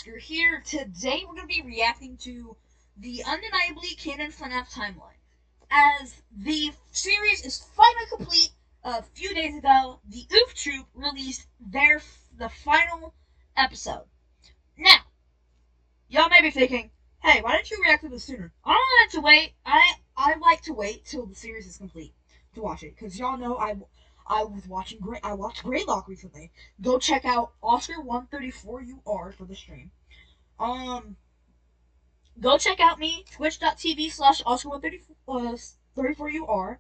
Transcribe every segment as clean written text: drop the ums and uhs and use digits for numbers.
Oscar here. Today we're going to be reacting to the undeniably canon FNAF timeline. As the series is finally complete, a few days ago, the Oof Troop released the final episode. Now, y'all may be thinking, hey, why didn't you react to this sooner? I don't want to wait. I like to wait till the series is complete to watch it, because y'all know I watched Greylock recently. Go check out Oscar134UR for the stream. Go check out me, twitch.tv/Oscar134UR.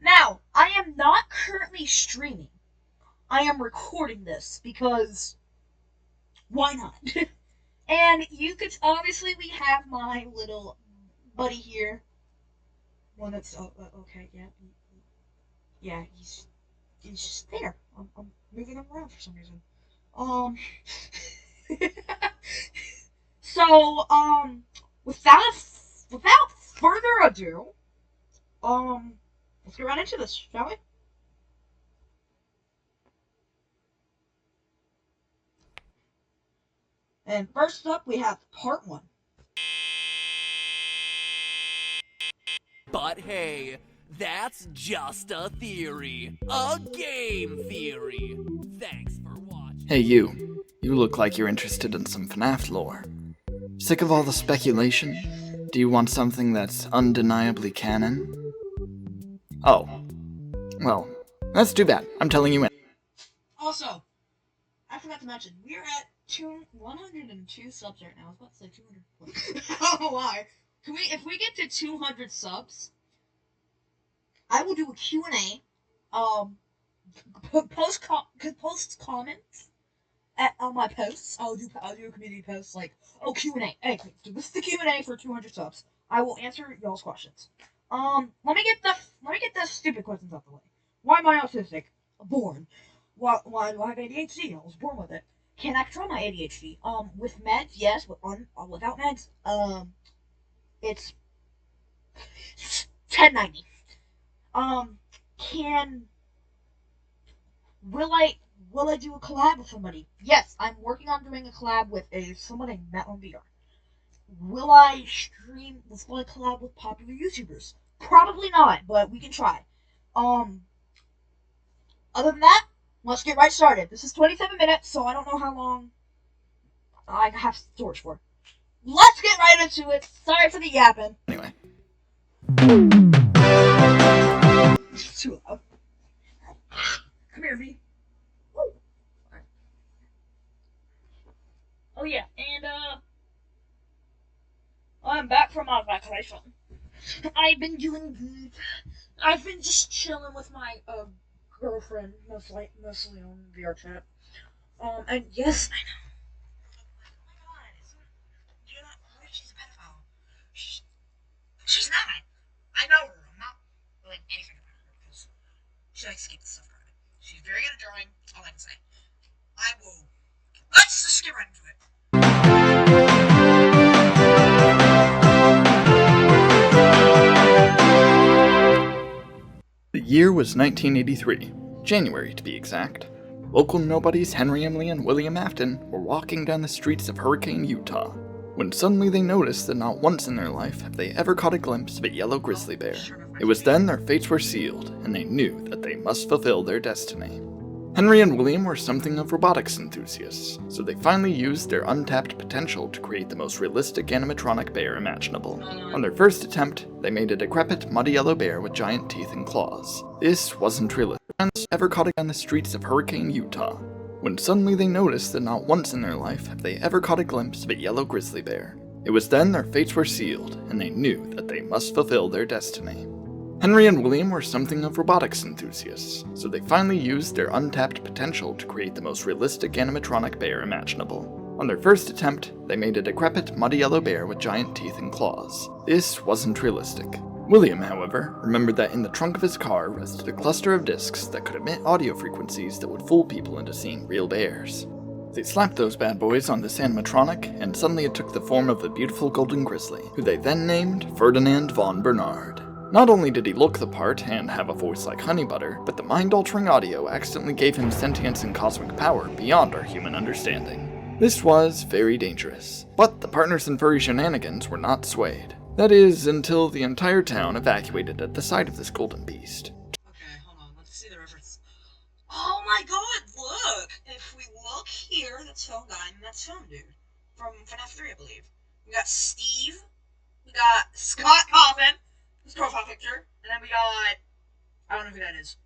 Now, I am not currently streaming. I am recording this because why not? And you could obviously we have my little buddy here. One that's okay, yeah, he's just there. I'm moving him around for some reason. So without further ado, let's get right into this, shall we? And first up, we have part 1. But hey, that's just a theory. A game theory. Thanks for watching. Hey you. You look like you're interested in some FNAF lore. Sick of all the speculation? Do you want something that's undeniably canon? Oh. Well, that's too bad. I'm telling you in. Also, I forgot to mention, we're at 102 subs right now. I was about to say 200. I don't know why. If we get to 200 subs, I will do a Q&A. Post comments on my posts. I'll do a community post like, Q&A. Hey, this is the Q&A for 200 subs. I will answer y'all's questions. Let me get the stupid questions out the way. Why am I autistic? Born. Why do I have ADHD? I was born with it. Can I control my ADHD? With meds, yes. Without meds, it's 1090. Will I do a collab with somebody? Yes, I'm working on doing a collab with someone named Matt on VR. Will I collab with popular YouTubers? Probably not, but we can try. Other than that, let's get right started. This is 27 minutes, so I don't know how long I have storage for. Let's get right into it. Sorry for the yapping. Anyway. It's too loud. Come here, V. Right. Oh yeah, and I'm back from my vacation. I've been doing good. I've been just chilling with my girlfriend, mostly on VR chat. And yes, I know. She's a pedophile. She's not. I know her. I'm not doing anything about her because she likes to keep the stuff private. She's very good at drawing. All I can say. Let's just get right into it. The year was 1983, January to be exact. Local nobodies Henry Emily and William Afton were walking down the streets of Hurricane, Utah, when suddenly they noticed that not once in their life have they ever caught a glimpse of a yellow grizzly bear. It was then their fates were sealed, and they knew that they must fulfill their destiny. Henry and William were something of robotics enthusiasts, so they finally used their untapped potential to create the most realistic animatronic bear imaginable. On their first attempt, they made a decrepit, muddy yellow bear with giant teeth and claws. This wasn't realistic. Ever caught on the streets of Hurricane, Utah, when suddenly they noticed that not once in their life have they ever caught a glimpse of a yellow grizzly bear. It was then their fates were sealed, and they knew that they must fulfill their destiny. Henry and William were something of robotics enthusiasts, so they finally used their untapped potential to create the most realistic animatronic bear imaginable. On their first attempt, they made a decrepit, muddy yellow bear with giant teeth and claws. This wasn't realistic. William, however, remembered that in the trunk of his car rested a cluster of discs that could emit audio frequencies that would fool people into seeing real bears. They slapped those bad boys on this animatronic, and suddenly it took the form of a beautiful golden grizzly, who they then named Ferdinand von Bernard. Not only did he look the part and have a voice like honey butter, but the mind-altering audio accidentally gave him sentience and cosmic power beyond our human understanding. This was very dangerous, but the partners in furry shenanigans were not swayed. That is, until the entire town evacuated at the sight of this golden beast. Okay, hold on, let's see the reference. Oh my god, look! If we look here, that's Phone Guy, and that's Phone Dude. From FNAF 3, I believe. We got Steve, we got Scott Coffin, his profile picture, and then we got... I don't know who that is.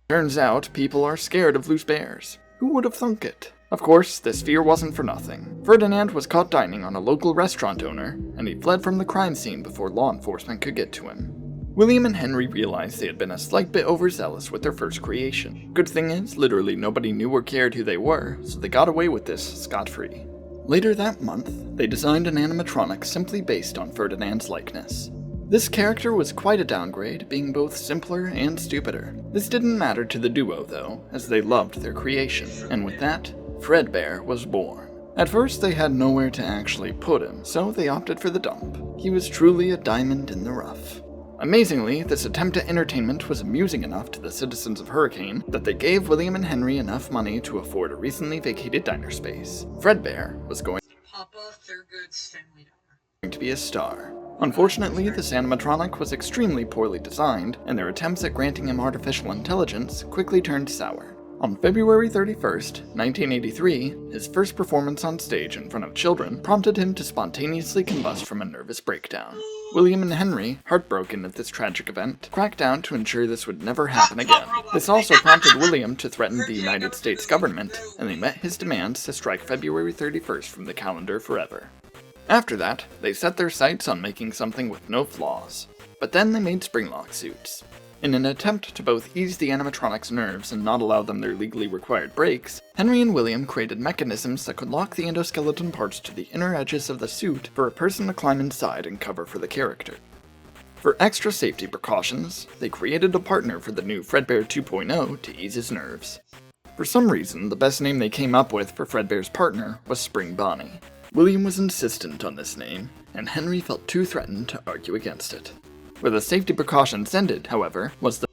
Turns out, people are scared of loose bears. Who would have thunk it? Of course, this fear wasn't for nothing. Ferdinand was caught dining on a local restaurant owner, and he fled from the crime scene before law enforcement could get to him. William and Henry realized they had been a slight bit overzealous with their first creation. Good thing is, literally nobody knew or cared who they were, so they got away with this scot-free. Later that month, they designed an animatronic simply based on Ferdinand's likeness. This character was quite a downgrade, being both simpler and stupider. This didn't matter to the duo though, as they loved their creation, and with that, Fredbear was born. At first they had nowhere to actually put him, so they opted for the dump. He was truly a diamond in the rough. Amazingly, this attempt at entertainment was amusing enough to the citizens of Hurricane that they gave William and Henry enough money to afford a recently vacated diner space. Fredbear was going Papa Thurgood's family diner. to be a star. Unfortunately, this animatronic was extremely poorly designed, and their attempts at granting him artificial intelligence quickly turned sour. On February 31st, 1983, his first performance on stage in front of children prompted him to spontaneously combust from a nervous breakdown. William and Henry, heartbroken at this tragic event, cracked down to ensure this would never happen again. This also prompted William to threaten the United States government, and they met his demands to strike February 31st from the calendar forever. After that, they set their sights on making something with no flaws. But then they made springlock suits. In an attempt to both ease the animatronic's nerves and not allow them their legally required breaks, Henry and William created mechanisms that could lock the endoskeleton parts to the inner edges of the suit for a person to climb inside and cover for the character. For extra safety precautions, they created a partner for the new Fredbear 2.0 to ease his nerves. For some reason, the best name they came up with for Fredbear's partner was Spring Bonnie. William was insistent on this name, and Henry felt too threatened to argue against it. Where the safety precautions ended, however, was the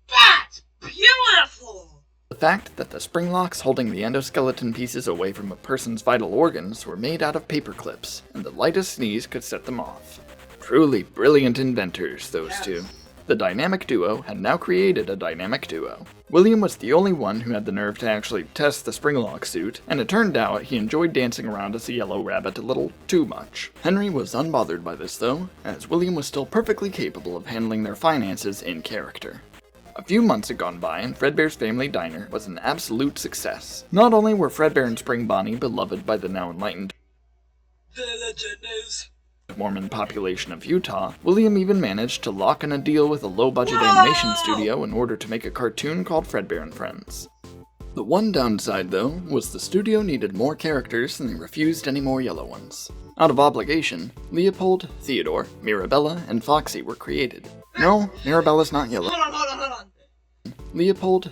That's beautiful! The fact that the spring locks holding the endoskeleton pieces away from a person's vital organs were made out of paper clips, and the lightest sneeze could set them off. Truly brilliant inventors, those two. The dynamic duo had now created a dynamic duo. William was the only one who had the nerve to actually test the springlock suit, and it turned out he enjoyed dancing around as a yellow rabbit a little too much. Henry was unbothered by this though, as William was still perfectly capable of handling their finances in character. A few months had gone by, and Fredbear's Family Diner was an absolute success. Not only were Fredbear and Spring Bonnie beloved by the now enlightened Mormon population of Utah, William even managed to lock in a deal with a low-budget animation studio in order to make a cartoon called Fredbear and Friends. The one downside, though, was the studio needed more characters and they refused any more yellow ones. Out of obligation, Leopold, Theodore, Mirabella, and Foxy were created. No, Mirabella's not yellow. Hold on. Leopold,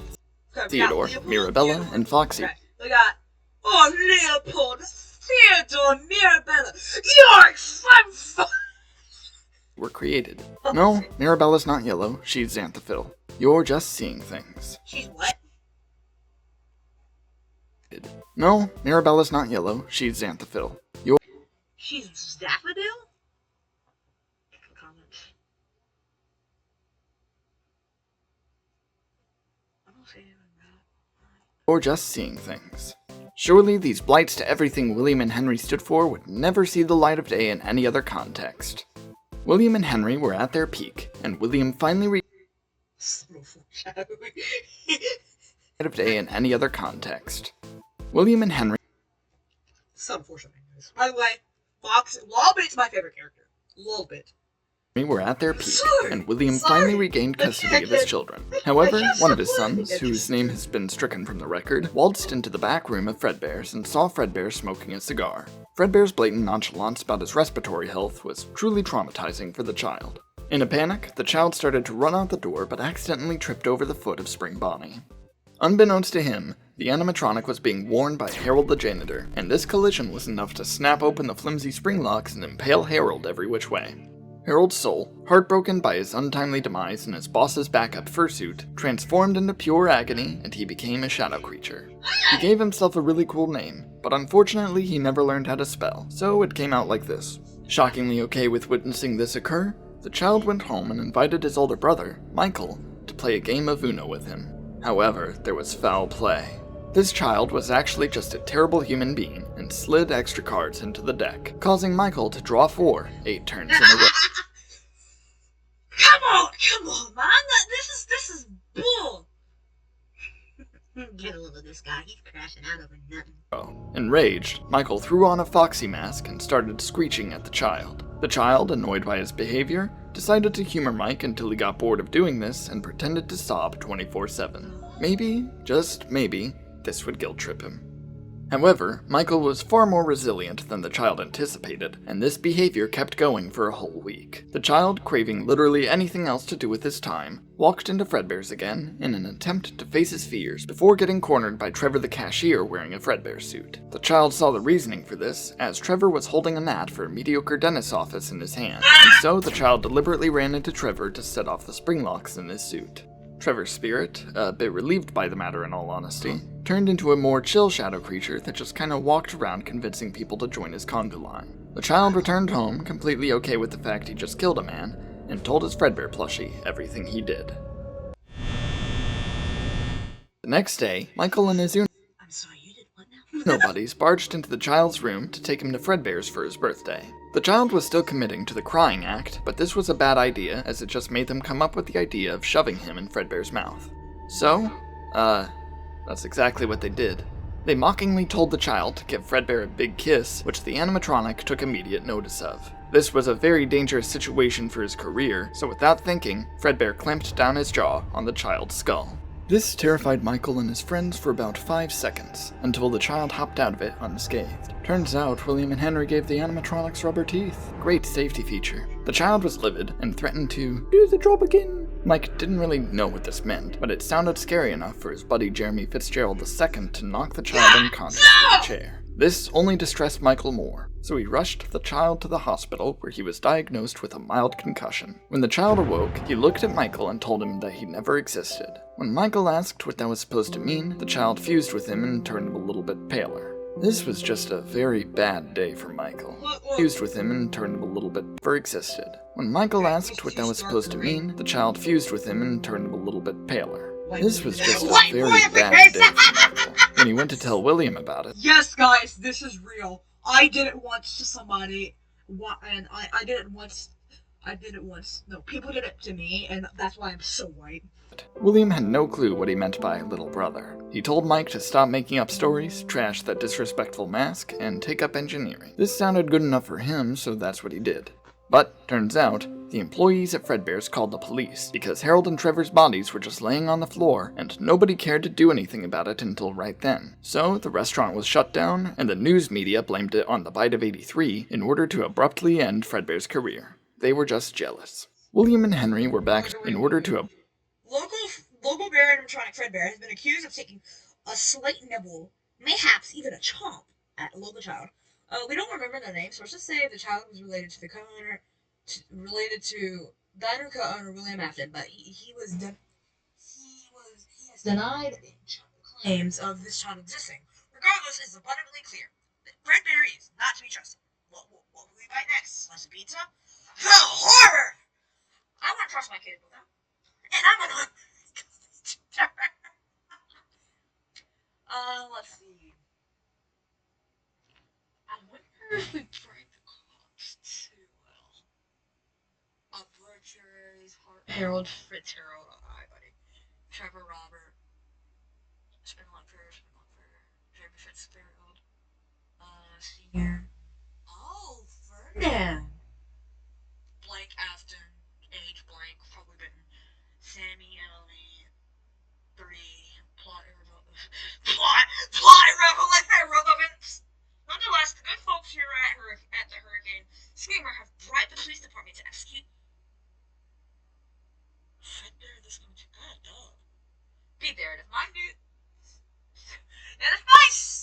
Okay, Theodore, Mirabella, and Foxy. Okay, we got... Leopold, Theodore, Mirabella, York, were created. No, Mirabella's not yellow, she's Xanthophil. You're just seeing things. She's what? No, Mirabella's not yellow, she's Xanthophil. She's Daffodil? Comments. I don't say anything about You're just seeing things. Surely these blights to everything William and Henry stood for would never see the light of day in any other context. William and Henry were at their peak, and William finally light of day in any other context. William and Henry Some foreshadowing, guys. By the way, Lolbit's my favorite character. Lolbit. were at their peak, and William finally regained custody of his children. However, one of his sons, whose name has been stricken from the record, waltzed into the back room of Fredbear's and saw Fredbear smoking a cigar. Fredbear's blatant nonchalance about his respiratory health was truly traumatizing for the child. In a panic, the child started to run out the door but accidentally tripped over the foot of Spring Bonnie. Unbeknownst to him, the animatronic was being worn by Harold the janitor, and this collision was enough to snap open the flimsy spring locks and impale Harold every which way. Harold's soul, heartbroken by his untimely demise in his boss's backup fursuit, transformed into pure agony and he became a shadow creature. He gave himself a really cool name, but unfortunately he never learned how to spell, so it came out like this. Shockingly okay with witnessing this occur, the child went home and invited his older brother, Michael, to play a game of Uno with him. However, there was foul play. This child was actually just a terrible human being and slid extra cards into the deck, causing Michael to draw 4 8 turns in a row. Come on, man. This is bull. Get a load of this guy. He's crashing out over nothing. Enraged, Michael threw on a foxy mask and started screeching at the child. The child, annoyed by his behavior, decided to humor Mike until he got bored of doing this and pretended to sob 24/7. Maybe, just maybe, this would guilt trip him. However, Michael was far more resilient than the child anticipated, and this behavior kept going for a whole week. The child, craving literally anything else to do with his time, walked into Fredbear's again in an attempt to face his fears before getting cornered by Trevor the cashier wearing a Fredbear suit. The child saw the reasoning for this, as Trevor was holding a gnat for a mediocre dentist's office in his hand, and so the child deliberately ran into Trevor to set off the spring locks in his suit. Trevor's spirit, a bit relieved by the matter in all honesty, turned into a more chill shadow creature that just kinda walked around convincing people to join his conga line. The child returned home, completely okay with the fact he just killed a man, and told his Fredbear plushie everything he did. The next day, Michael and his I'm sorry, you did what now? buddies barged into the child's room to take him to Fredbear's for his birthday. The child was still committing to the crying act, but this was a bad idea as it just made them come up with the idea of shoving him in Fredbear's mouth. So, that's exactly what they did. They mockingly told the child to give Fredbear a big kiss, which the animatronic took immediate notice of. This was a very dangerous situation for his career, so without thinking, Fredbear clamped down his jaw on the child's skull. This terrified Michael and his friends for about 5 seconds, until the child hopped out of it unscathed. Turns out, William and Henry gave the animatronics rubber teeth. Great safety feature. The child was livid and threatened to do the job again. Mike didn't really know what this meant, but it sounded scary enough for his buddy Jeremy Fitzgerald II to knock the child unconscious with a chair. This only distressed Michael more, so he rushed the child to the hospital where he was diagnosed with a mild concussion. When the child awoke, he looked at Michael and told him that he never existed. When Michael asked what that was supposed to mean, the child fused with him and turned a little bit paler. This was just a very bad day for Michael. Fused with him and turned a little bit never existed. When Michael asked what that was supposed to mean, the child fused with him and turned a little bit paler. This was just a very bad day for Michael. When he went to tell William about it. Yes, guys, this is real. I did it once to somebody, and I did it once. No, people did it to me, and that's why I'm so white. William had no clue what he meant by little brother. He told Mike to stop making up stories, trash that disrespectful mask, and take up engineering. This sounded good enough for him, so that's what he did. But, turns out, the employees at Fredbear's called the police, because Harold and Trevor's bodies were just laying on the floor, and nobody cared to do anything about it until right then. So, the restaurant was shut down, and the news media blamed it on the bite of 83 in order to abruptly end Fredbear's career. They were just jealous. William and Henry were back in order to Local bear animatronic Fredbear has been accused of taking a slight nibble, mayhaps even a chomp, at a local child. We don't remember their name, so let's just say the child was related to the co-owner, diner co-owner William Afton, but he has denied claims of this child existing. Regardless, it's abundantly clear that Fredbear is not to be trusted. What will we bite next? Slice of pizza? The horror! I want to trust my kid with that. And I'm gonna let's see. I wonder if we break the clocks too well. Butcher's Harold Fitzgerald, hi buddy. Trevor Robert. Spinlocker, Jeremy Fitzgerald. Senior. Oh, Ferdinand. Blank Afton, age blank, probably bitten. Sammy, Emily, 3, plot irrelevance. Nonetheless, the good folks here at the Hurricane Screamer have bribed the police department to execute Fredbear. This is going to be there. If my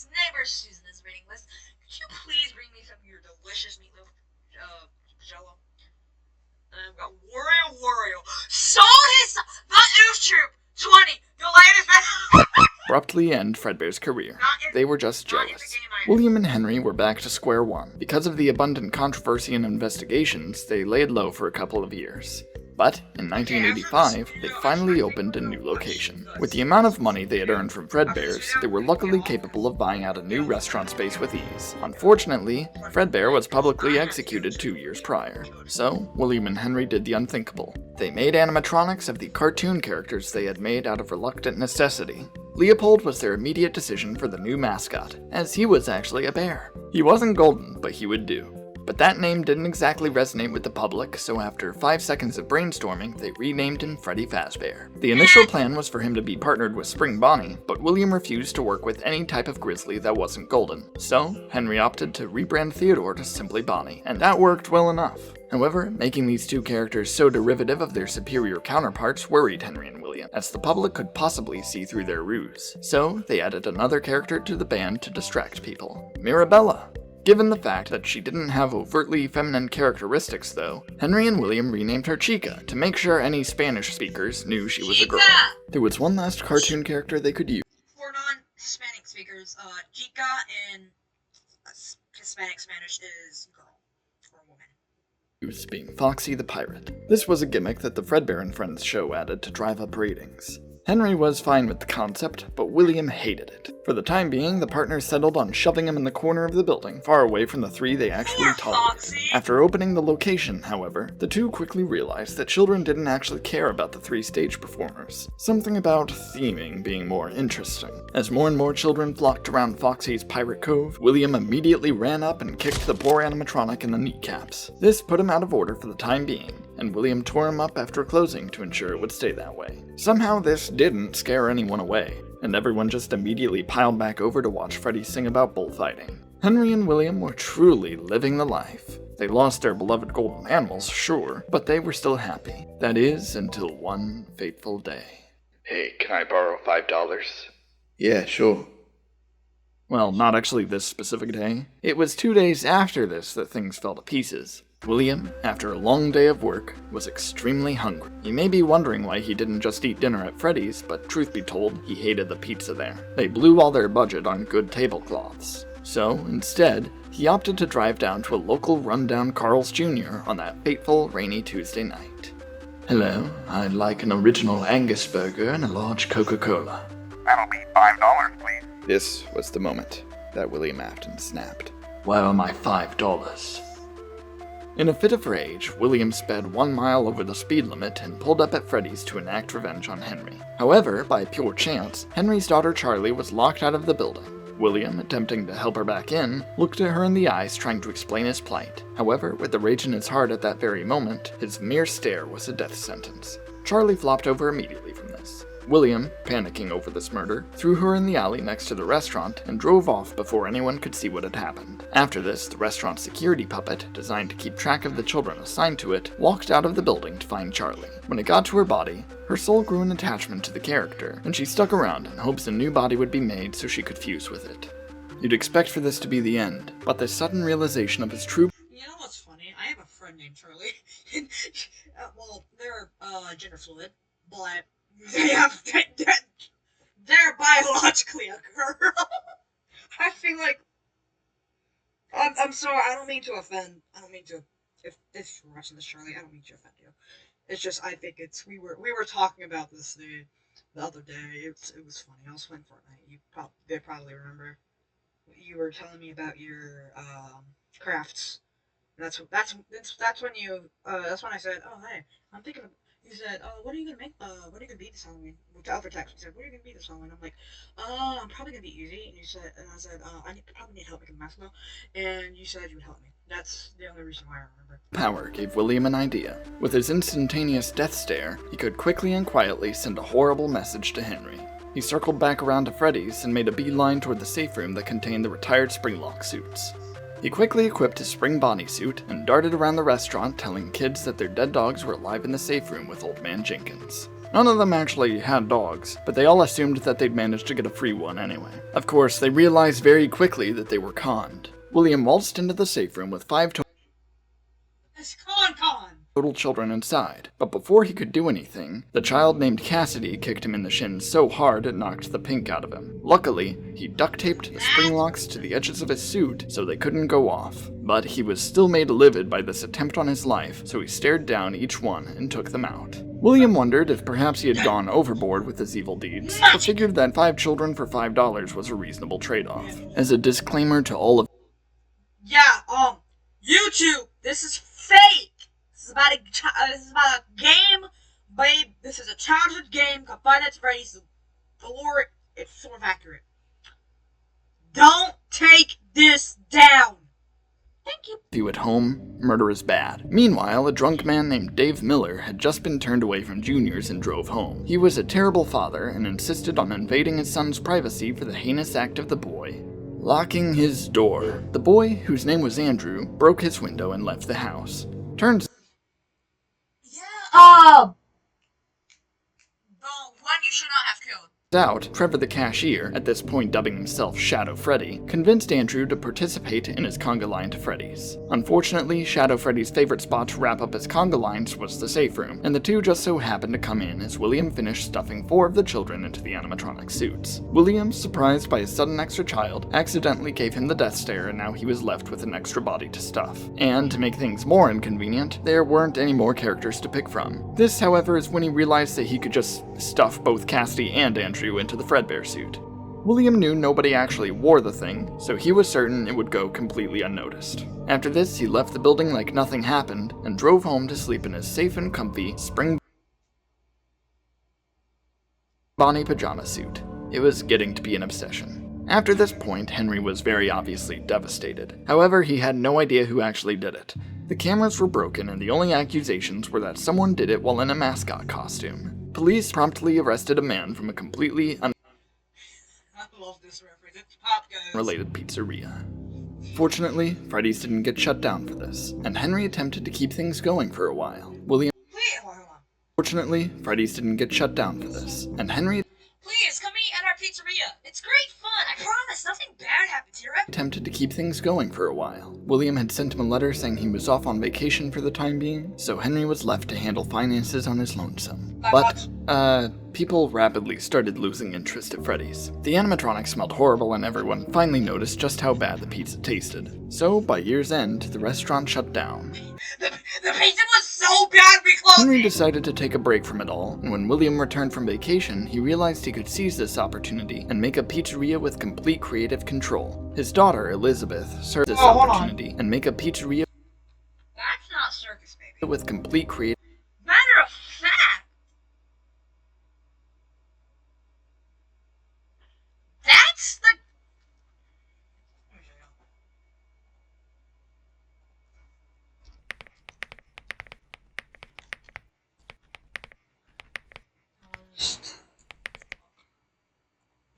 neighbor Susan is reading this, could you please bring me some of your delicious meatloaf jello? abruptly end Fredbear's career. They were just jealous. William and Henry were back to square one. Because of the abundant controversy and investigations, they laid low for a couple of years. But in 1985, they finally opened a new location. With the amount of money they had earned from Fredbear's, they were luckily capable of buying out a new restaurant space with ease. Unfortunately, Fredbear was publicly executed 2 years prior. So, William and Henry did the unthinkable. They made animatronics of the cartoon characters they had made out of reluctant necessity. Leopold was their immediate decision for the new mascot, as he was actually a bear. He wasn't golden, but he would do. But that name didn't exactly resonate with the public, so after 5 seconds of brainstorming, they renamed him Freddy Fazbear. The initial plan was for him to be partnered with Spring Bonnie, but William refused to work with any type of grizzly that wasn't golden. So, Henry opted to rebrand Theodore to simply Bonnie, and that worked well enough. However, making these two characters so derivative of their superior counterparts worried Henry and William, as the public could possibly see through their ruse. So, they added another character to the band to distract people: Mirabella. Given the fact that she didn't have overtly feminine characteristics, though, Henry and William renamed her Chica to make sure any Spanish speakers knew she was a girl. There was one last cartoon character they could use. For non-Hispanic speakers, Chica in Hispanic Spanish is girl or woman. Being Foxy the Pirate. This was a gimmick that the Fredbear and Friends show added to drive up ratings. Henry was fine with the concept, but William hated it. For the time being, the partners settled on shoving him in the corner of the building, far away from the three they actually tolerated. After opening the location, however, the two quickly realized that children didn't actually care about the 3 stage performers. Something about theming being more interesting. As more and more children flocked around Foxy's Pirate Cove, William immediately ran up and kicked the poor animatronic in the kneecaps. This put him out of order for the time being, and William tore him up after closing to ensure it would stay that way. Somehow this didn't scare anyone away, and everyone just immediately piled back over to watch Freddy sing about bullfighting. Henry and William were truly living the life. They lost their beloved golden animals, sure, but they were still happy. That is, until one fateful day. Hey, can I borrow $5? Yeah, sure. Well, not actually this specific day. It was 2 days after this that things fell to pieces. William, after a long day of work, was extremely hungry. You may be wondering why he didn't just eat dinner at Freddy's, but truth be told, he hated the pizza there. They blew all their budget on good tablecloths. So, instead, he opted to drive down to a local rundown Carl's Jr. on that fateful, rainy Tuesday night. Hello, I'd like an original Angus burger and a large Coca-Cola. That'll be $5, please. This was the moment that William Afton snapped. Where are my $5? In a fit of rage, William sped 1 mile over the speed limit and pulled up at Freddy's to enact revenge on Henry. However, by pure chance, Henry's daughter Charlie was locked out of the building. William, attempting to help her back in, looked at her in the eyes trying to explain his plight. However, with the rage in his heart at that very moment, his mere stare was a death sentence. Charlie flopped over immediately from this. William, panicking over this murder, threw her in the alley next to the restaurant and drove off before anyone could see what had happened. After this, the restaurant's security puppet, designed to keep track of the children assigned to it, walked out of the building to find Charlie. When it got to her body, her soul grew an attachment to the character, and she stuck around in hopes a new body would be made so she could fuse with it. You'd expect for this to be the end, but the sudden realization of his true— You know what's funny? I have a friend named Charlie. Well, they're gender fluid, but they're biologically a girl. I feel like I'm sorry. I don't mean to offend. I don't mean to. If you're watching this, Charlie, I don't mean to offend you. It's just I think it's we were talking about this the other day. It was funny. I was playing Fortnite. They probably remember. You were telling me about your crafts. That's when I said, oh hey, I'm thinking of. He said, what are you gonna make? What are you gonna be this Halloween? With the other text, he said, what are you gonna be this Halloween? I'm like, I'm probably gonna be easy. And I said, I probably need help making masks now. And you said you would help me. That's the only reason why I remember. Power gave William an idea. With his instantaneous death stare, he could quickly and quietly send a horrible message to Henry. He circled back around to Freddy's and made a beeline toward the safe room that contained the retired Springlock suits. He quickly equipped his Spring Bonnie suit and darted around the restaurant telling kids that their dead dogs were alive in the safe room with Old Man Jenkins. None of them actually had dogs, but they all assumed that they'd managed to get a free one anyway. Of course, they realized very quickly that they were conned. William waltzed into the safe room with 5 toys. It's con. little children inside, but before he could do anything, the child named Cassidy kicked him in the shins so hard it knocked the pink out of him. Luckily, he duct taped the spring locks to the edges of his suit so they couldn't go off. But he was still made livid by this attempt on his life, so he stared down each one and took them out. William wondered if perhaps he had gone overboard with his evil deeds, but figured that 5 children for $5 was a reasonable trade-off. As a disclaimer to all of YouTube, this is fake. This is about a game, babe. This is a childhood game called Five Nights at Freddy's. Lord, it's sort of accurate. Don't take this down. Thank you. you at home, murder is bad. Meanwhile, a drunk man named Dave Miller had just been turned away from juniors and drove home. He was a terrible father and insisted on invading his son's privacy for the heinous act of the boy locking his door. The boy, whose name was Andrew, broke his window and left the house. Turns The one you should not have killed. out, Trevor the cashier, at this point dubbing himself Shadow Freddy, convinced Andrew to participate in his conga line to Freddy's. Unfortunately, Shadow Freddy's favorite spot to wrap up his conga lines was the safe room, and the two just so happened to come in as William finished stuffing 4 of the children into the animatronic suits. William, surprised by his sudden extra child, accidentally gave him the death stare, and now he was left with an extra body to stuff. And to make things more inconvenient, there weren't any more characters to pick from. This, however, is when he realized that he could just stuff both Cassidy and Andrew into the Fredbear suit. William knew nobody actually wore the thing, so he was certain it would go completely unnoticed. After this, he left the building like nothing happened, and drove home to sleep in his safe and comfy spring Bonnie pajama suit. It was getting to be an obsession. After this point, Henry was very obviously devastated. However, he had no idea who actually did it. The cameras were broken, and the only accusations were that someone did it while in a mascot costume. Police promptly arrested a man from a completely unrelated pizzeria. Fortunately, Freddy's didn't get shut down for this, and Henry attempted to keep things going for a while. Fortunately, Freddy's didn't get shut down for this, and Henry Please, come eat at our pizzeria. It's great fun. I promise, nothing bad happens here. attempted to keep things going for a while. William had sent him a letter saying he was off on vacation for the time being, so Henry was left to handle finances on his lonesome. But, people rapidly started losing interest at Freddy's. The animatronics smelled horrible and everyone finally noticed just how bad the pizza tasted. So, by year's end, the restaurant shut down. The pizza was so bad we closed Henry it. decided to take a break from it all, and when William returned from vacation, he realized he could seize this opportunity and make a pizzeria with complete creative control. His daughter, Elizabeth, served this opportunity and make a pizzeria That's not circus, baby. with complete creative Matter of fact, that's the...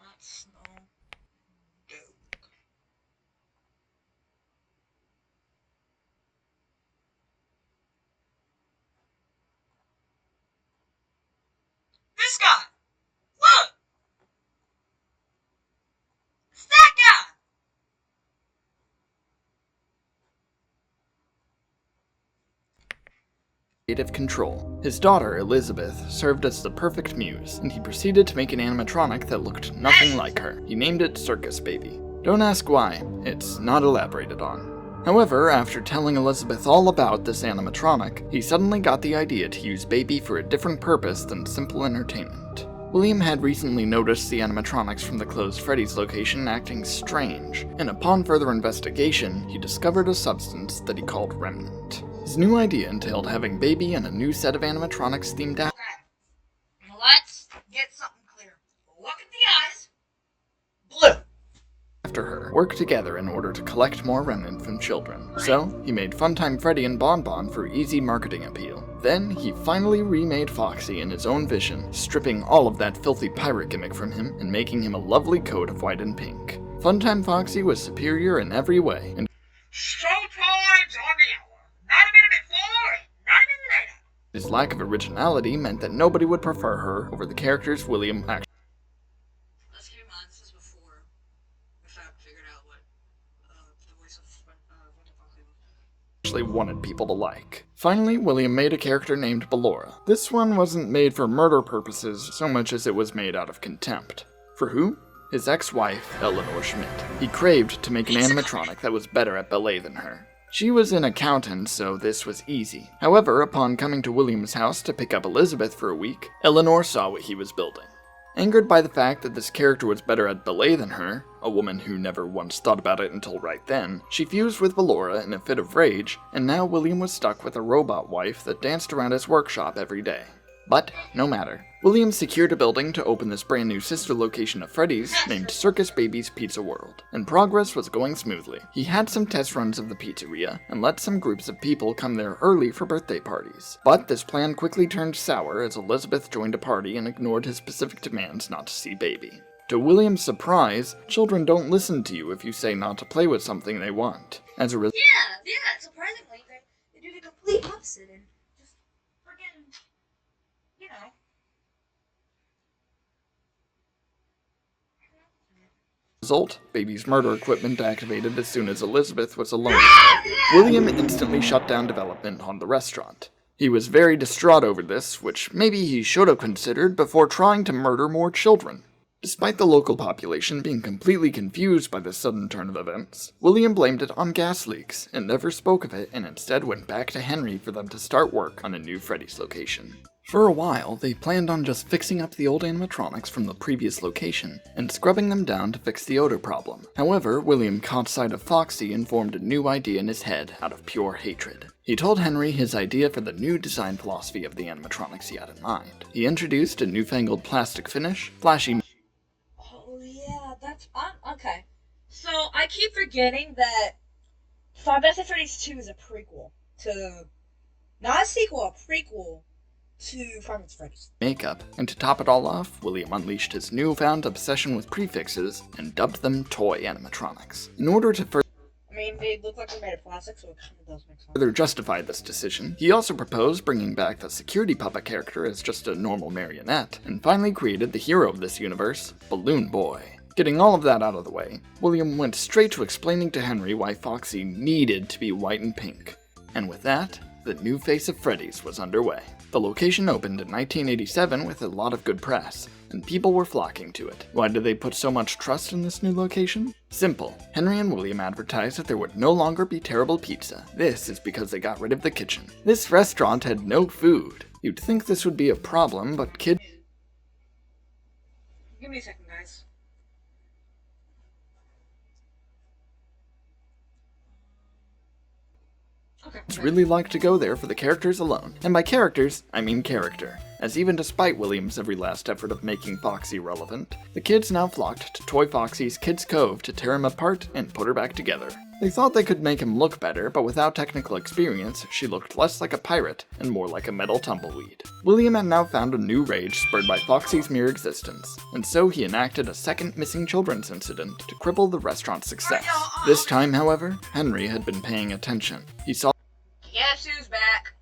That's no joke. This guy! Look! It's that guy! control. His daughter, Elizabeth, served as the perfect muse, and he proceeded to make an animatronic that looked nothing like her. He named it Circus Baby. Don't ask why, it's not elaborated on. However, after telling Elizabeth all about this animatronic, he suddenly got the idea to use Baby for a different purpose than simple entertainment. William had recently noticed the animatronics from the closed Freddy's location acting strange, and upon further investigation, he discovered a substance that he called Remnant. His new idea entailed having Baby and a new set of animatronics themed Okay. Let's get something clear. Look at the eyes. Blue. after her work together in order to collect more Remnant from children. So, he made Funtime Freddy and Bon Bon for easy marketing appeal. Then, he finally remade Foxy in his own vision, stripping all of that filthy pirate gimmick from him and making him a lovely coat of white and pink. Funtime Foxy was superior in every way, and Showtime's on the hour. Not a minute before, not a minute later. his lack of originality meant that nobody would prefer her over the characters William actually Let's keep in mind, this is before we figured out what the voice of Winter Foxy was. actually wanted people to like. Finally, William made a character named Ballora. This one wasn't made for murder purposes so much as it was made out of contempt. For who? His ex-wife, Eleanor Schmidt. He craved to make an animatronic that was better at ballet than her. She was an accountant, so this was easy. However, upon coming to William's house to pick up Elizabeth for a week, Eleanor saw what he was building. Angered by the fact that this character was better at ballet than her, a woman who never once thought about it until right then, she fused with Ballora in a fit of rage, and now William was stuck with a robot wife that danced around his workshop every day. But, no matter. William secured a building to open this brand new sister location of Freddy's named Circus Baby's Pizza World, and progress was going smoothly. He had some test runs of the pizzeria, and let some groups of people come there early for birthday parties. But this plan quickly turned sour as Elizabeth joined a party and ignored his specific demands not to see Baby. To William's surprise, children don't listen to you if you say not to play with something they want. As a result, Surprisingly, they do the complete opposite and just freaking, you know. Baby's murder equipment activated as soon as Elizabeth was alone. William instantly shut down development on the restaurant. He was very distraught over this, which maybe he should have considered before trying to murder more children. Despite the local population being completely confused by this sudden turn of events, William blamed it on gas leaks and never spoke of it, and instead went back to Henry for them to start work on a new Freddy's location. For a while, they planned on just fixing up the old animatronics from the previous location and scrubbing them down to fix the odor problem. However, William caught sight of Foxy and formed a new idea in his head out of pure hatred. He told Henry his idea for the new design philosophy of the animatronics he had in mind. He introduced a newfangled plastic finish, flashy Okay. So, I keep forgetting that Five Nights at Freddy's 2 is a prequel to... Not a sequel, a prequel to Five Nights at Freddy's. makeup, and to top it all off, William unleashed his newfound obsession with prefixes and dubbed them toy animatronics. In order to They look like they're made of plastic, so it kind of does make sense. further justify this decision, he also proposed bringing back the security puppet character as just a normal marionette, and finally created the hero of this universe, Balloon Boy. Getting all of that out of the way, William went straight to explaining to Henry why Foxy needed to be white and pink. And with that, the new face of Freddy's was underway. The location opened in 1987 with a lot of good press, and people were flocking to it. Why did they put so much trust in this new location? Simple. Henry and William advertised that there would no longer be terrible pizza. This is because they got rid of the kitchen. This restaurant had no food. You'd think this would be a problem, but kids Give me a second, guys. really like to go there for the characters alone. And by characters, I mean character, as even despite William's every last effort of making Foxy relevant, the kids now flocked to Toy Foxy's Kids Cove to tear him apart and put her back together. They thought they could make him look better, but without technical experience, she looked less like a pirate and more like a metal tumbleweed. William had now found a new rage spurred by Foxy's mere existence, and so he enacted a second missing children's incident to cripple the restaurant's success. This time, however, Henry had been paying attention. He saw Guess who's back?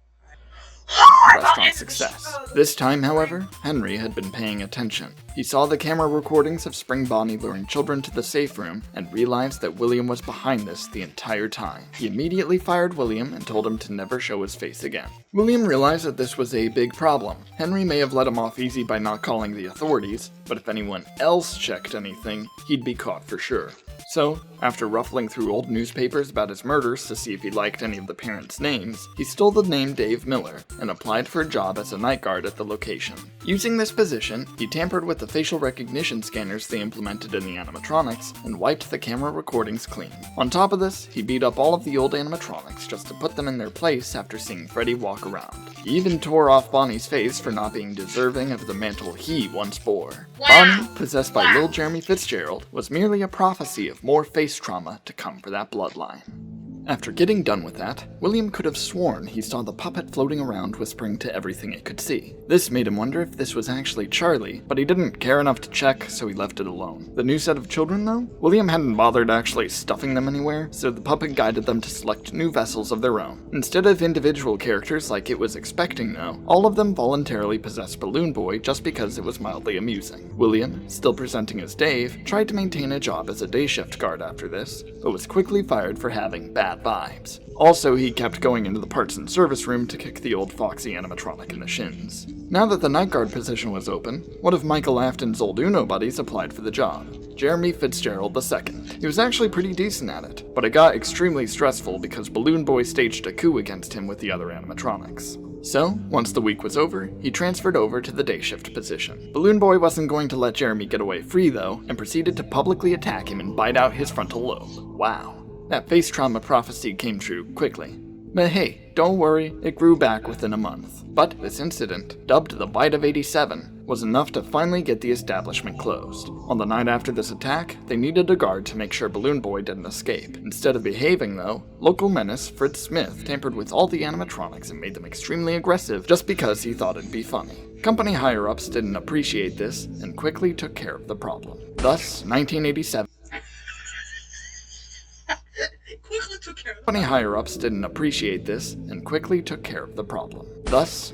restaurant success. This time, however, Henry had been paying attention. He saw the camera recordings of Spring Bonnie luring children to the safe room and realized that William was behind this the entire time. He immediately fired William and told him to never show his face again. William realized that this was a big problem. Henry may have let him off easy by not calling the authorities, but if anyone else checked anything, he'd be caught for sure. So, after ruffling through old newspapers about his murders to see if he liked any of the parents' names, he stole the name Dave Miller and applied for a job as a night guard at the location. Using this position, he tampered with the facial recognition scanners they implemented in the animatronics and wiped the camera recordings clean. On top of this, he beat up all of the old animatronics just to put them in their place after seeing Freddy walk around. He even tore off Bonnie's face for not being deserving of the mantle he once bore. Bonnie, possessed by Lil Jeremy Fitzgerald, was merely a prophecy of more face trauma to come for that bloodline. After getting done with that, William could have sworn he saw the puppet floating around whispering to everything it could see. This made him wonder if this was actually Charlie, but he didn't care enough to check, so he left it alone. The new set of children, though? William hadn't bothered actually stuffing them anywhere, so the puppet guided them to select new vessels of their own. Instead of individual characters like it was expecting, though, all of them voluntarily possessed Balloon Boy just because it was mildly amusing. William, still presenting as Dave, tried to maintain a job as a day shift guard after this, but was quickly fired for having bad bad vibes. Also, he kept going into the parts and service room to kick the old foxy animatronic in the shins. Now that the night guard position was open, one of Michael Afton's old Uno buddies applied for the job, Jeremy Fitzgerald II. He was actually pretty decent at it, but it got extremely stressful because Balloon Boy staged a coup against him with the other animatronics. So, once the week was over, he transferred over to the day shift position. Balloon Boy wasn't going to let Jeremy get away free though, and proceeded to publicly attack him and bite out his frontal lobe. Wow. That face trauma prophecy came true quickly. But hey, don't worry, it grew back within a month. But this incident, dubbed the Bite of 87, was enough to finally get the establishment closed. On the night after this attack, they needed a guard to make sure Balloon Boy didn't escape. Instead of behaving though, local menace Fritz Smith tampered with all the animatronics and made them extremely aggressive just because he thought it'd be funny. Company higher-ups didn't appreciate this and quickly took care of the problem. Thus, 1987. Company higher-ups didn't appreciate this and quickly took care of the problem. Thus,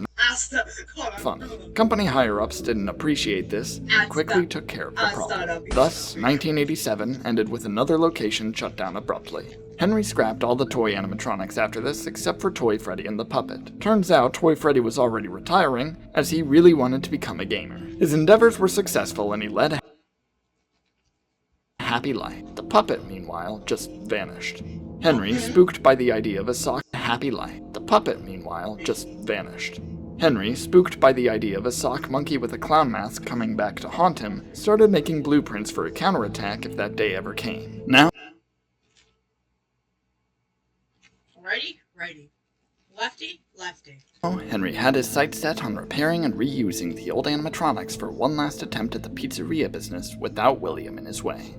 Company higher-ups didn't appreciate this and quickly took care of the problem. Thus, 1987 ended with another location shut down abruptly. Henry scrapped all the toy animatronics after this except for Toy Freddy and the puppet. Turns out Toy Freddy was already retiring, as he really wanted to become a gamer. His endeavors were successful and he led a happy life. The puppet, meanwhile, just vanished. Henry, spooked by the idea of a sock happy life. The puppet, meanwhile, just vanished. Henry, spooked by the idea of a sock monkey with a clown mask coming back to haunt him, started making blueprints for a counterattack if that day ever came. Now, Righty. Lefty. Henry had his sights set on repairing and reusing the old animatronics for one last attempt at the pizzeria business without William in his way.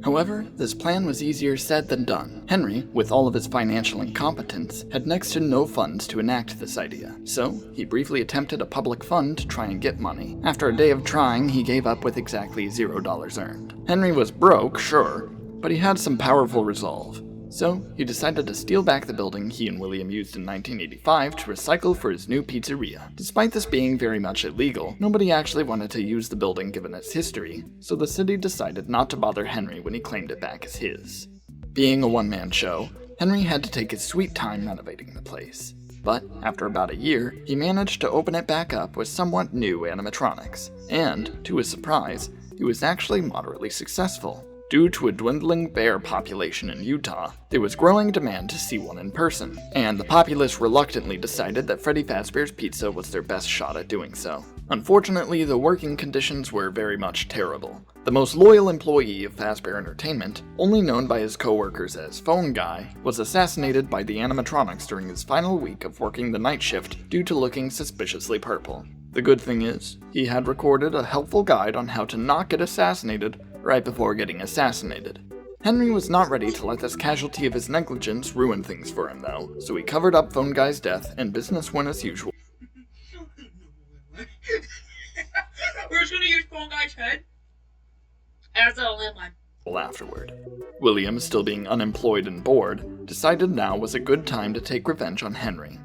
However, this plan was easier said than done. Henry, with all of his financial incompetence, had next to no funds to enact this idea, so he briefly attempted a public fund to try and get money. After a day of trying, he gave up with exactly $0 earned. Henry was broke, sure, but he had some powerful resolve. So, he decided to steal back the building he and William used in 1985 to recycle for his new pizzeria. Despite this being very much illegal, nobody actually wanted to use the building given its history, so the city decided not to bother Henry when he claimed it back as his. Being a one-man show, Henry had to take his sweet time renovating the place. But after about a year, he managed to open it back up with somewhat new animatronics, and, to his surprise, he was actually moderately successful. Due to a dwindling bear population in Utah, there was growing demand to see one in person, and the populace reluctantly decided that Freddy Fazbear's Pizza was their best shot at doing so. Unfortunately, the working conditions were very much terrible. The most loyal employee of Fazbear Entertainment, only known by his co-workers as Phone Guy, was assassinated by the animatronics during his final week of working the night shift due to looking suspiciously purple. The good thing is, he had recorded a helpful guide on how to not get assassinated right before getting assassinated. Henry was not ready to let this casualty of his negligence ruin things for him though, so he covered up Phone Guy's death and business went as usual. We're just gonna use Phone Guy's head as a landline. Afterward. William, still being unemployed and bored, decided now was a good time to take revenge on Henry.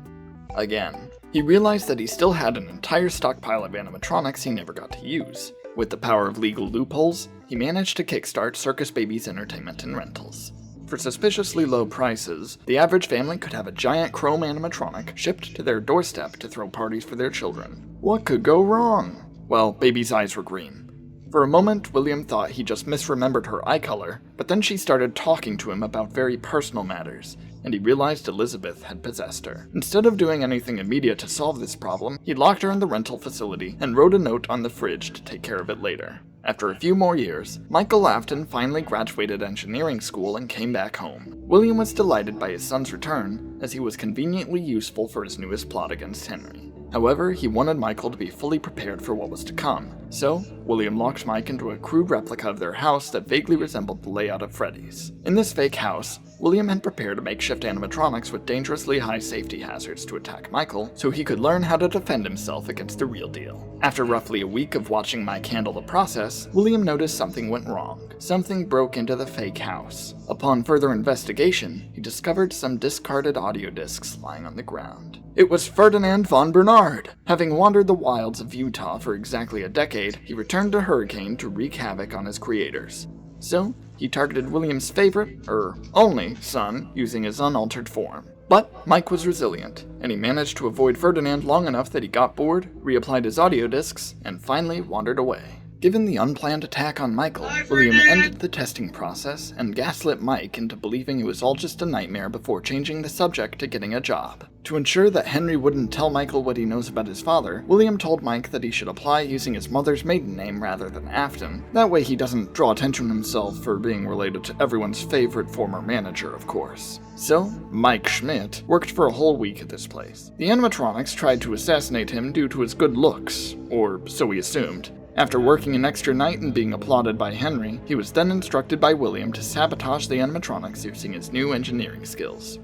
Again. He realized that he still had an entire stockpile of animatronics he never got to use. With the power of legal loopholes, he managed to kickstart Circus Baby's entertainment and rentals. For suspiciously low prices, the average family could have a giant chrome animatronic shipped to their doorstep to throw parties for their children. What could go wrong? Well, Baby's eyes were green. For a moment, William thought he just misremembered her eye color, but then she started talking to him about very personal matters, and he realized Elizabeth had possessed her. Instead of doing anything immediate to solve this problem, he locked her in the rental facility and wrote a note on the fridge to take care of it later. After a few more years, Michael Afton finally graduated engineering school and came back home. William was delighted by his son's return, as he was conveniently useful for his newest plot against Henry. However, he wanted Michael to be fully prepared for what was to come, so William locked Mike into a crude replica of their house that vaguely resembled the layout of Freddy's. In this fake house, William had prepared makeshift animatronics with dangerously high safety hazards to attack Michael, so he could learn how to defend himself against the real deal. After roughly a week of watching Mike handle the process, William noticed something went wrong. Something broke into the fake house. Upon further investigation, he discovered some discarded audio discs lying on the ground. It was Ferdinand von Bernard! Having wandered the wilds of Utah for exactly a decade, he returned to Hurricane to wreak havoc on his creators. So, he targeted William's favorite, only, son using his unaltered form. But Mike was resilient, and he managed to avoid Ferdinand long enough that he got bored, reapplied his audio discs, and finally wandered away. Given the unplanned attack on Michael, William ended the testing process and gaslit Mike into believing it was all just a nightmare before changing the subject to getting a job. To ensure that Henry wouldn't tell Michael what he knows about his father, William told Mike that he should apply using his mother's maiden name rather than Afton. That way he doesn't draw attention to himself for being related to everyone's favorite former manager, of course. So, Mike Schmidt worked for a whole week at this place. The animatronics tried to assassinate him due to his good looks, or so he assumed. After working an extra night and being applauded by Henry, he was then instructed by William to sabotage the animatronics using his new engineering skills.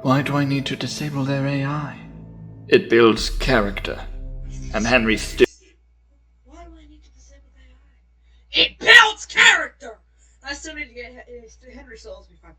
Why do I need to disable their AI? It builds character. And Henry Why do I need to disable the AI? It builds character! I still need to get Henry still owes me $5.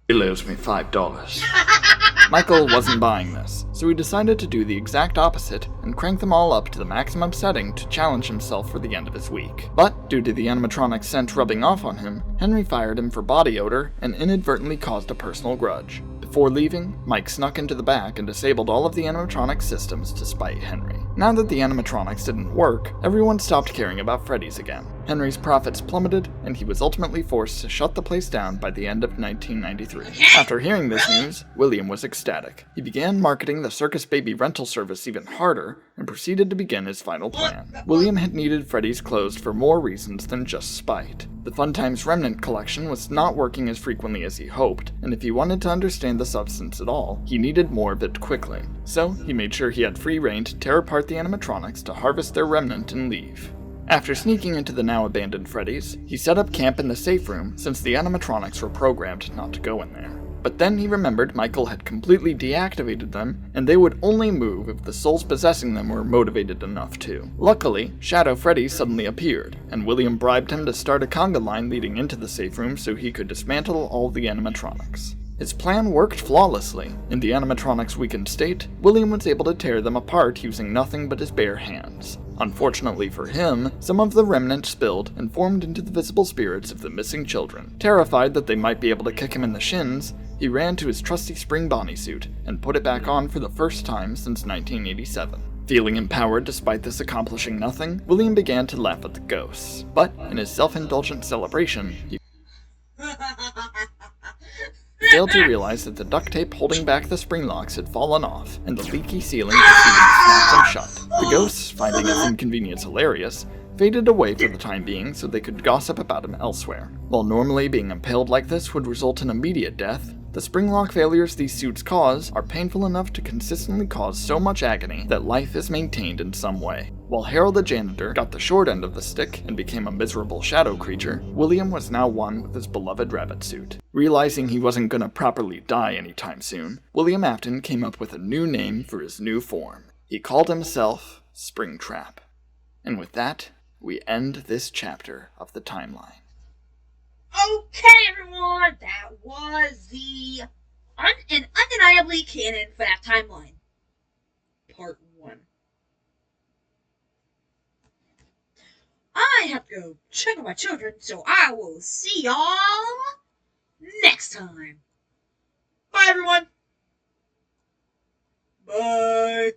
He owes me $5. Michael wasn't buying this, so he decided to do the exact opposite and crank them all up to the maximum setting to challenge himself for the end of his week. But due to the animatronic scent rubbing off on him, Henry fired him for body odor and inadvertently caused a personal grudge. Before leaving, Mike snuck into the back and disabled all of the animatronic systems to spite Henry. Now that the animatronics didn't work, everyone stopped caring about Freddy's again. Henry's profits plummeted, and he was ultimately forced to shut the place down by the end of 1993. After hearing this news, William was ecstatic. He began marketing the Circus Baby rental service even harder, and proceeded to begin his final plan. William had needed Freddy's closed for more reasons than just spite. The Fun Times Remnant collection was not working as frequently as he hoped, and if he wanted to understand the substance at all, he needed more of it quickly. So, he made sure he had free reign to tear apart the animatronics to harvest their remnant and leave. After sneaking into the now abandoned Freddy's, he set up camp in the safe room since the animatronics were programmed not to go in there. But then he remembered Michael had completely deactivated them, and they would only move if the souls possessing them were motivated enough to. Luckily, Shadow Freddy suddenly appeared, and William bribed him to start a conga line leading into the safe room so he could dismantle all the animatronics. His plan worked flawlessly. In the animatronics' weakened state, William was able to tear them apart using nothing but his bare hands. Unfortunately for him, some of the remnant spilled and formed into the visible spirits of the missing children. Terrified that they might be able to kick him in the shins, he ran to his trusty spring Bonnie suit and put it back on for the first time since 1987. Feeling empowered despite this accomplishing nothing, William began to laugh at the ghosts. But in his self-indulgent celebration, he failed to realize that the duct tape holding back the spring locks had fallen off, and the leaky ceiling proceeded to snap them shut. The ghosts, finding his inconvenience hilarious, faded away for the time being so they could gossip about him elsewhere. While normally being impaled like this would result in immediate death, the spring lock failures these suits cause are painful enough to consistently cause so much agony that life is maintained in some way. While Harold the janitor got the short end of the stick and became a miserable shadow creature, William was now one with his beloved rabbit suit. Realizing he wasn't gonna properly die anytime soon, William Afton came up with a new name for his new form. He called himself Springtrap. And with that, we end this chapter of the timeline. Okay, everyone, that was the an undeniably canon FNAF timeline, part 1. I have to go check on my children, so I will see y'all next time. Bye, everyone. Bye.